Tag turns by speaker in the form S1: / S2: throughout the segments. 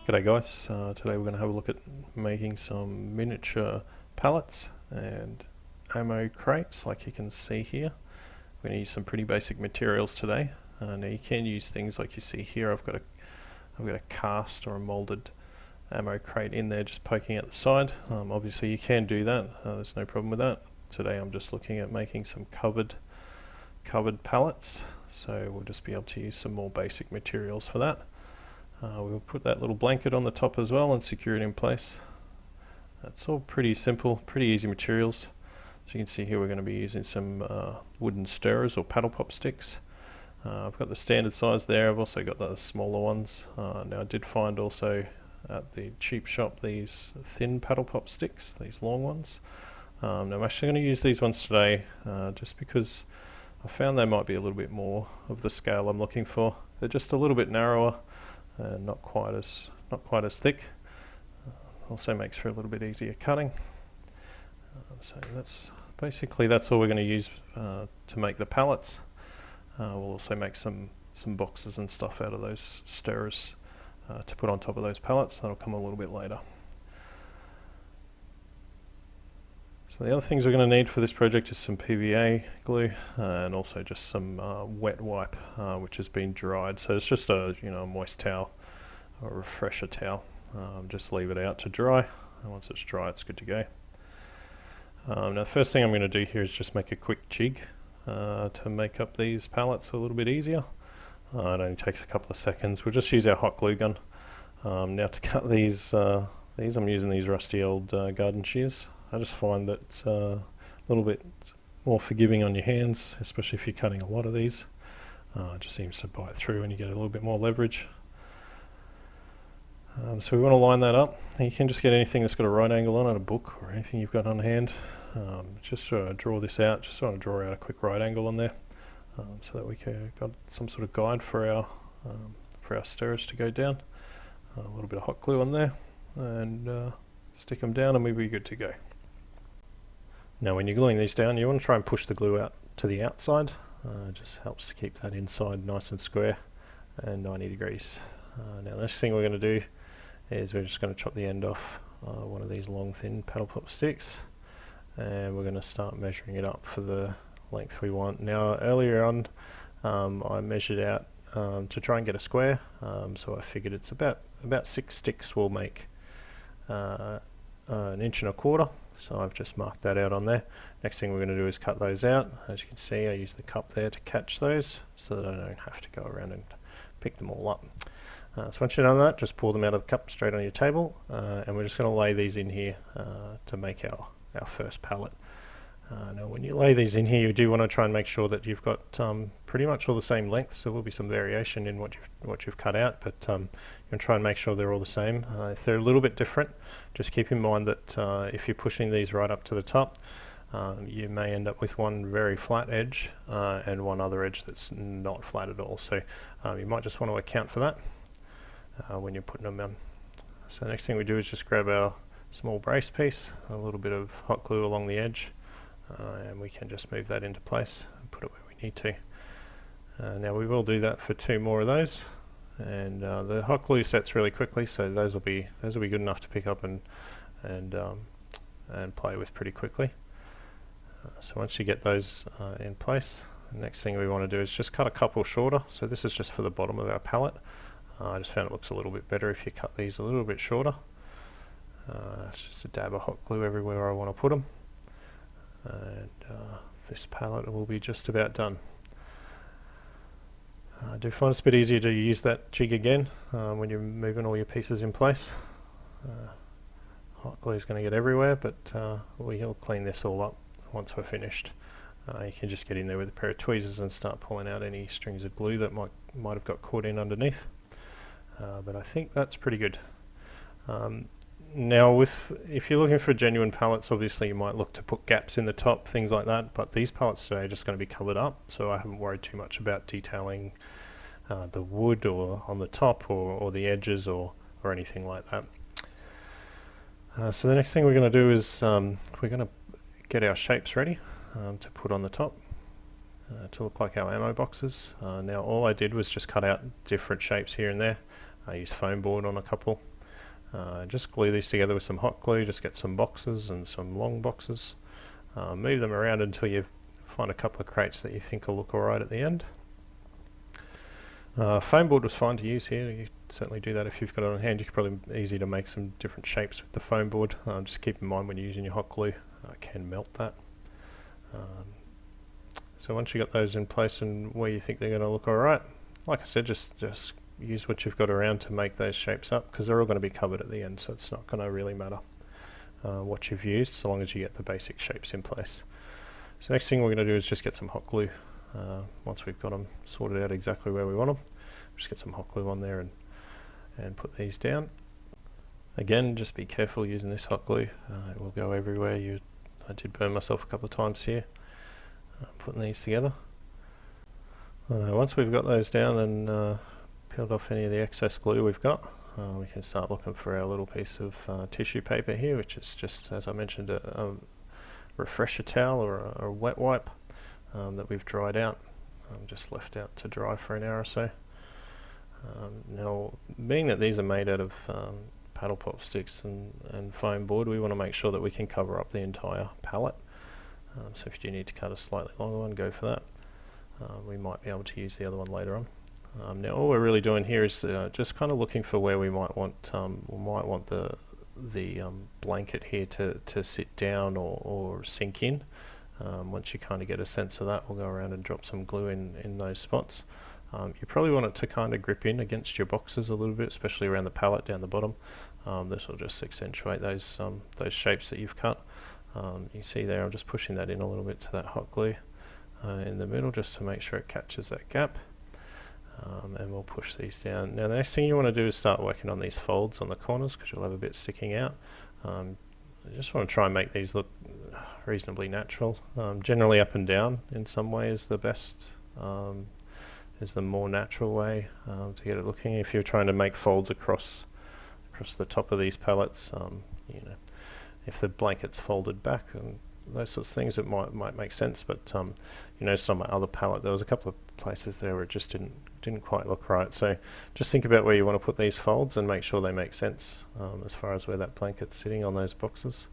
S1: G'day guys, today we're going to have a look at making some miniature pallets and ammo crates like you can see here. We're going to use some pretty basic materials today. Now you can use things like you see here. I've got a cast or a moulded ammo crate in there just poking out the side. Obviously you can do that, there's no problem with that. Today I'm just looking at making some covered pallets, so we'll just be able to use some more basic materials for that. We'll put that little blanket on the top as well and secure it in place. That's all pretty simple, pretty easy materials. So you can see here we're going to be using some wooden stirrers or paddle pop sticks. I've got the standard size there, I've also got the smaller ones. Now I did find also at the cheap shop these thin paddle pop sticks, these long ones. Now I'm actually going to use these ones today just because I found they might be a little bit more of the scale I'm looking for. They're just a little bit narrower. Not quite as thick. Also makes for a little bit easier cutting. So that's all we're going to use to make the pallets. We'll also make some boxes and stuff out of those stirrers to put on top of those pallets. That'll come a little bit later. So the other things we're going to need for this project is some PVA glue and also just some wet wipe which has been dried. So it's just a moist towel or a refresher towel. Just leave it out to dry, and once it's dry it's good to go. Now the first thing I'm going to do here is just make a quick jig to make up these pallets a little bit easier. It only takes a couple of seconds. We'll just use our hot glue gun. Now to cut these I'm using these rusty old garden shears. I just find that it's a little bit more forgiving on your hands, especially if you're cutting a lot of these. It just seems to bite through and you get a little bit more leverage. So we want to line that up. You can just get anything that's got a right angle on it, a book or anything you've got on hand. Just draw this out, just want to draw out a quick right angle on there so that we can got some sort of guide for our stirrers to go down. A little bit of hot glue on there and stick them down and we'll be good to go. Now when you're gluing these down, you want to try and push the glue out to the outside. It just helps to keep that inside nice and square and 90 degrees. Now the next thing we're going to do is we're just going to chop the end off one of these long thin paddle pop sticks, and we're going to start measuring it up for the length we want. Now earlier on I measured out to try and get a square, so I figured it's about 6 sticks will make an inch and a quarter. So I've just marked that out on there. Next thing we're going to do is cut those out. As you can see, I use the cup there to catch those so that I don't have to go around and pick them all up. So once you've done that, just pour them out of the cup straight on your table, and we're just going to lay these in here to make our first pallet. Now when you lay these in here, you do want to try and make sure that you've got pretty much all the same length. So there will be some variation in what you've cut out, but you can try and make sure they're all the same. If they're a little bit different, just keep in mind that if you're pushing these right up to the top, you may end up with one very flat edge and one other edge that's not flat at all. So you might just want to account for that when you're putting them on. So the next thing we do is just grab our small brace piece, a little bit of hot glue along the edge, and we can just move that into place and put it where we need to. Now we will do that for 2 more of those, and the hot glue sets really quickly, so those will be good enough to pick up and play with pretty quickly. So once you get those in place, the next thing we want to do is just cut a couple shorter. So this is just for the bottom of our pallet. I just found it looks a little bit better if you cut these a little bit shorter. It's just a dab of hot glue everywhere I want to put them. And this pallet will be just about done. I do find it's a bit easier to use that jig again when you're moving all your pieces in place. Hot glue is going to get everywhere, but we'll clean this all up once we're finished. You can just get in there with a pair of tweezers and start pulling out any strings of glue that might have got caught in underneath. But I think that's pretty good. Now if you're looking for genuine pallets, obviously you might look to put gaps in the top, things like that, but these pallets today are just going to be covered up, so I haven't worried too much about detailing the wood or on the top or the edges or anything like that. So the next thing we're going to do is we're going to get our shapes ready to put on the top to look like our ammo boxes. Now all I did was just cut out different shapes here and there. I used foam board on a couple. Just glue these together with some hot glue. Just get some boxes and some long boxes. Move them around until you find a couple of crates that you think will look alright at the end. Foam board was fine to use here. You certainly do that if you've got it on hand. You could probably easy to make some different shapes with the foam board. Just keep in mind when you're using your hot glue, can melt that. So once you got those in place and where you think they're going to look alright, like I said, just use what you've got around to make those shapes up, because they're all going to be covered at the end, so it's not going to really matter what you've used, so long as you get the basic shapes in place. So next thing we're going to do is just get some hot glue. Once we've got them sorted out exactly where we want them, just get some hot glue on there and put these down. Again, just be careful using this hot glue, it will go everywhere. I did burn myself a couple of times here putting these together. Once we've got those down and peeled off any of the excess glue we've got, we can start looking for our little piece of tissue paper here, which is just, as I mentioned, a refresher towel or a wet wipe that we've dried out, just left out to dry for an hour or so. Now, being that these are made out of paddle pop sticks and foam board, we want to make sure that we can cover up the entire pallet. So if you need to cut a slightly longer one, go for that. We might be able to use the other one later on. Now all we're really doing here is just kind of looking for where we might want the blanket here to sit down or sink in. Once you kind of get a sense of that, we'll go around and drop some glue in those spots. You probably want it to kind of grip in against your boxes a little bit, especially around the pallet down the bottom. This will just accentuate those shapes that you've cut. You see there, I'm just pushing that in a little bit to that hot glue in the middle, just to make sure it catches that gap. And we'll push these down. Now the next thing you want to do is start working on these folds on the corners, because you'll have a bit sticking out. I just want to try and make these look reasonably natural. Generally up and down in some way is the best, is the more natural way to get it looking. If you're trying to make folds across the top of these pallets, you know, if the blanket's folded back and those sorts of things, it might make sense. But you notice on my other pallet there was a couple of places there where it just didn't quite look right. So just think about where you want to put these folds and make sure they make sense as far as where that blanket's sitting on those boxes.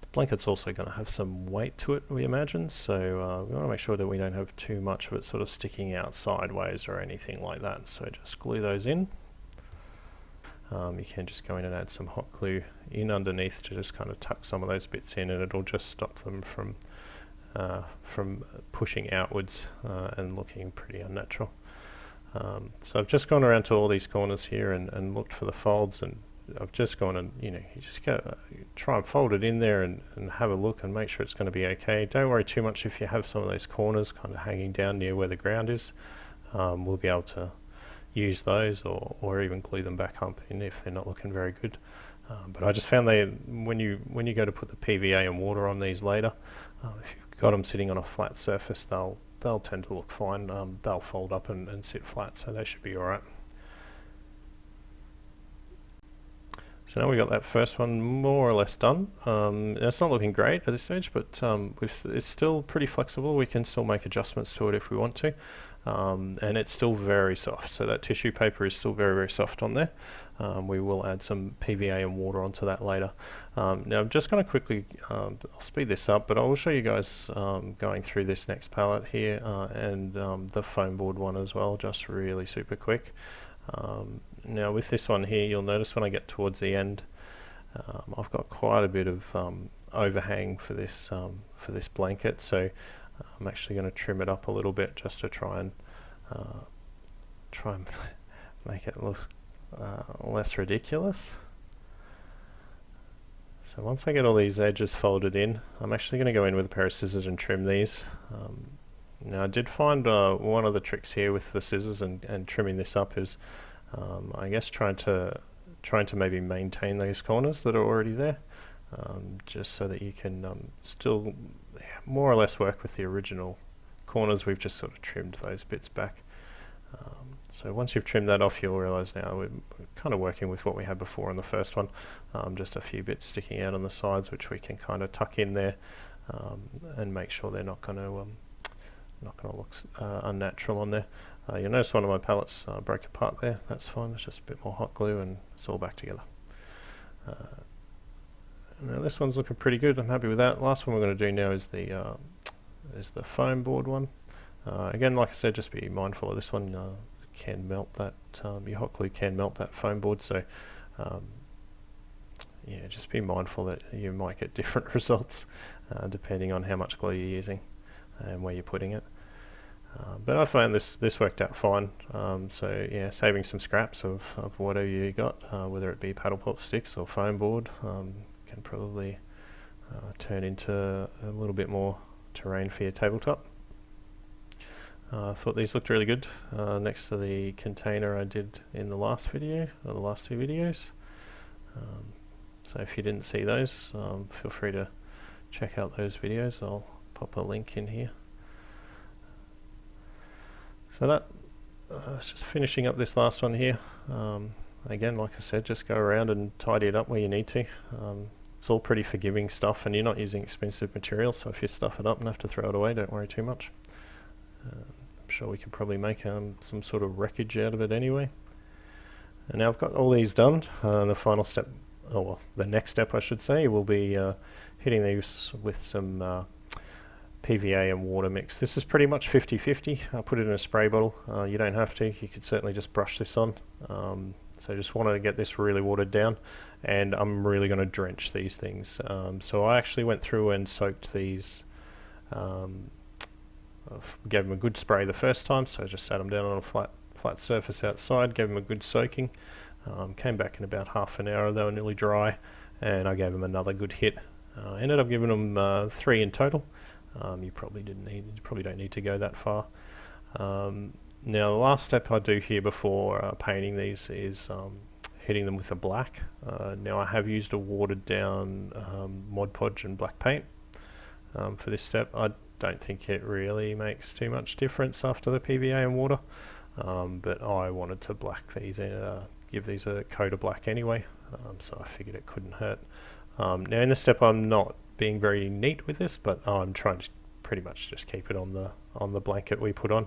S1: The blanket's also going to have some weight to it, we imagine, so we want to make sure that we don't have too much of it sort of sticking out sideways or anything like that. So just glue those in. You can just go in and add some hot glue in underneath to just kind of tuck some of those bits in, and it'll just stop them from pushing outwards and looking pretty unnatural. So I've just gone around to all these corners here and looked for the folds, and I've just gone and, you know, you just gotta try and fold it in there and have a look and make sure it's going to be okay. Don't worry too much if you have some of those corners kind of hanging down near where the ground is. We'll be able to use those or even glue them back up in if they're not looking very good. But I just found when you go to put the PVA and water on these later, if you've got them sitting on a flat surface, they'll tend to look fine. They'll fold up and sit flat, so they should be alright. So now we got that first one more or less done. It's not looking great at this stage, but it's still pretty flexible. We can still make adjustments to it if we want to. And it's still very soft, so that tissue paper is still very, very soft on there. We will add some PVA and water onto that later. Now I'm just going to quickly, I'll speed this up, but I will show you guys going through this next palette here and the foam board one as well, just really super quick. Now with this one here, you'll notice when I get towards the end, I've got quite a bit of overhang for this blanket, so I'm actually going to trim it up a little bit just to try and make it look less ridiculous. So once I get all these edges folded in, I'm actually going to go in with a pair of scissors and trim these. Now I did find one of the tricks here with the scissors and trimming this up is I guess trying to maybe maintain those corners that are already there, just so that you can still more or less work with the original corners. We've just sort of trimmed those bits back. So once you've trimmed that off, you'll realize now we're kind of working with what we had before in the first one, just a few bits sticking out on the sides which we can kind of tuck in there and make sure they're not going to look unnatural on there. You'll notice one of my pallets broke apart there. That's fine, it's just a bit more hot glue and it's all back together. Now this one's looking pretty good. I'm happy with that. Last one we're going to do now is the foam board one. Again, like I said, just be mindful of this one. Can melt that. Your hot glue can melt that foam board, so yeah, just be mindful that you might get different results depending on how much glue you're using and where you're putting it. But I found this worked out fine. So yeah, saving some scraps of whatever you got, whether it be paddle pop sticks or foam board, can probably turn into a little bit more terrain for your tabletop. I thought these looked really good next to the container I did in the last video, or the last two videos. So if you didn't see those, feel free to check out those videos. I'll pop a link in here. So that it's just finishing up this last one here. Again, like I said, just go around and tidy it up where you need to. It's all pretty forgiving stuff, and you're not using expensive materials, so if you stuff it up and have to throw it away, don't worry too much. I'm sure we could probably make some sort of wreckage out of it anyway. And now I've got all these done. The final step, oh well, the next step I should say, will be hitting these with some PVA and water mix. This is pretty much 50-50. I'll put it in a spray bottle. You don't have to. You could certainly just brush this on. So just wanted to get this really watered down, and I'm really going to drench these things. So I actually went through and soaked these. Gave them a good spray the first time, so I just sat them down on a flat surface outside, gave them a good soaking. Came back in about half an hour. They were nearly dry, and I gave them another good hit. Ended up giving them 3 in total. You probably don't need to go that far. Now the last step I do here before painting these is hitting them with a black. Now I have used a watered down Mod Podge and black paint for this step. I don't think it really makes too much difference after the PVA and water, but I wanted to black these in, give these a coat of black anyway, so I figured it couldn't hurt. Now in this step I'm not being very neat with this, but I'm trying to pretty much just keep it on the blanket we put on.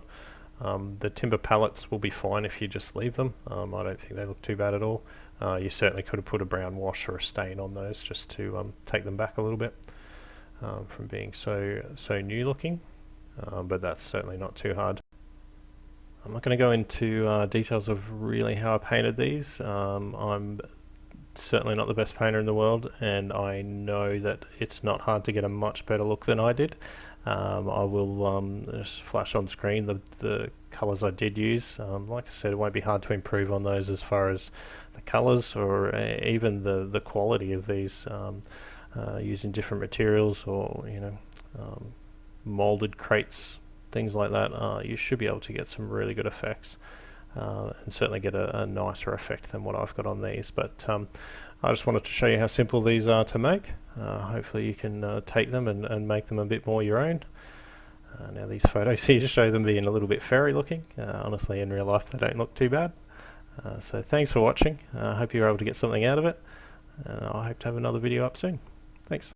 S1: The timber pallets will be fine if you just leave them. I don't think they look too bad at all. You certainly could have put a brown wash or a stain on those just to take them back a little bit from being so new looking, but that's certainly not too hard. I'm not going to go into details of really how I painted these. I'm certainly not the best painter in the world, and I know that it's not hard to get a much better look than I did. I will just flash on screen the colours I did use. Like I said, it won't be hard to improve on those as far as the colours or even the quality of these, using different materials or moulded crates, things like that. You should be able to get some really good effects. And certainly get a nicer effect than what I've got on these, but I just wanted to show you how simple these are to make. Hopefully you can take them and make them a bit more your own. Now these photos here show them being a little bit fairy looking. Honestly, in real life they don't look too bad. So thanks for watching. I hope you were able to get something out of it, and I hope to have another video up soon. Thanks.